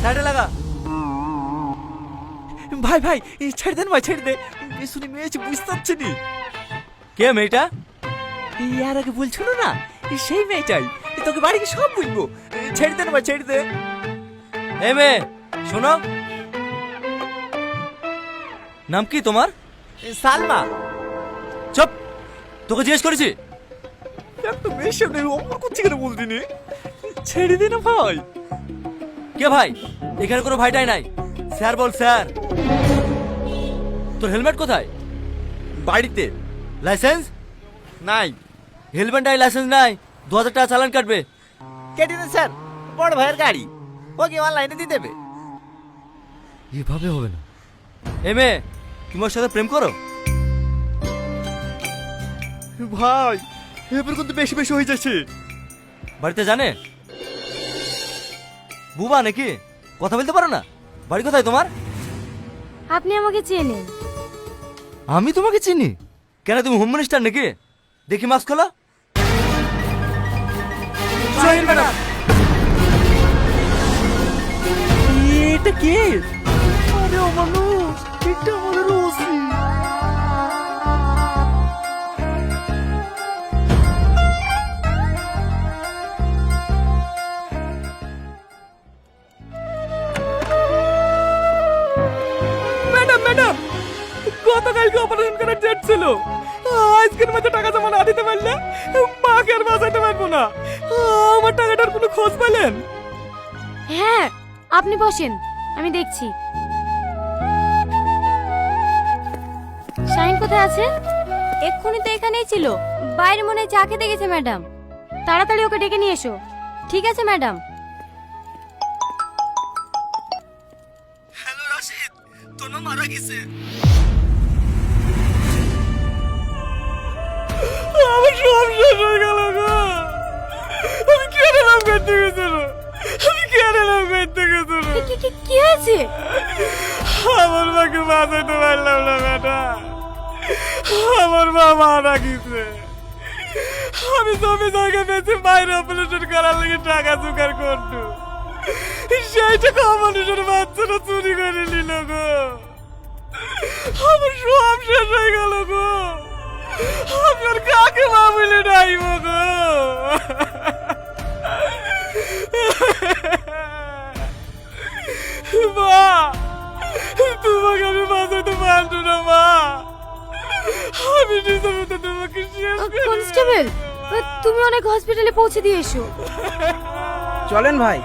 লাইটে লাগা। ভাই ভাই ছেড়ে দেন ভাই, ছেড়ে দে। শুনি মেয়েছি, বুঝতে পারছি নি। কে মেয়েটা? ইয়ার আগে বলছিল না, সেই মেয়েটাই। তোকে বাড়ি গিয়ে সব বুঝবো। ছেড়ে দেন ভাই, ছেড়ে দে। এ মেয়ে শোনো, নাম কি তোমার? সালমা। চুপ, তোকে জিজ্ঞেস করেছি। একটা মেয়ের সামনে অমর করছি কেন বলতি নি? ছেড়ে দে না ভাই। কে ভাই? এখানে কোনো ভাইটাই নাই। স্যার বল স্যার। তোর হেলমেট কোথায়? বাড়িতে। লাইসেন্স নাই। হেলমেট নাই, লাইসেন্স নাই, 2000 টাকা চালান কাটবে। কেটে দেন স্যার, বড় ভাইয়ের গাড়ি, ওকে অনলাইনে দিয়ে দেবে। এভাবে হবে না। এ মেয়ে, তুমি ওর সাথে প্রেম করো? ভাই এবার কিন্তু বেশি বেশি হয়ে যাচ্ছে। বাড়িতে জানে? বুবা নাকি? কথা বলতে পারো না? বাড়ি কোথায় তোমার? আপনি আমাকে চেনেন? আমি তোমাকে চিনি? কেন, তুমি হোম মিনিস্টার নাকি? দেখি মাস্ক খোলো। Join madam. এটা কে? আরে আমানু, এটা আমাদের ওসি। ম্যাডাম ম্যাডাম, গতকালকে অপারেশন করার ডেট ছিল। আজকের মধ্যে টাকা জমা না দিতে পারলে মাকে আর বাঁচাতে পারবো না। আমার টাকাটার কোনো খোঁজ পেলেন? হ্যাঁ, আপনি বসেন, আমি দেখছি। শাহিন কোথায় আছে? এক্ষুনি তো এখানেই ছিল। বাইরে মনে হয় চা খেতে গেছে ম্যাডাম। তাড়াতাড়ি ওকে ডেকে নিয়ে এসো। ঠিক আছে ম্যাডাম। হ্যালো রাশিদ, তোর মা মারা গেছে। আমার সব শেষ হয়ে গেল গো। আমি কেন নাম করতে গেছিল? আমি কেন নাম করতে গেছিল? কি হয়েছে? আমার মাকে বাঁচাতে পারলাম না বেটা। আমার মা মারা গেছে। আমি জমি জায়গা বেঁচে বাইরে অপারেশন করার লেগে টাকা জোগাড় করতো। সেই টাকা মানুষের বাচ্চারা চুরি করে নিল গো। আমার সব শেষ হয়ে গেল গো। আমি আর কাকে মা বলে ডাইব গো। মা, তোমাকে আমি বাঁচাতে পারতো না মা। আমি নিজে মতো তোমাকে শেষ করে কনস্টেবল, তুমি অনেক হসপিটালে পৌঁছে দিয়ে এসো। চলেন ভাই।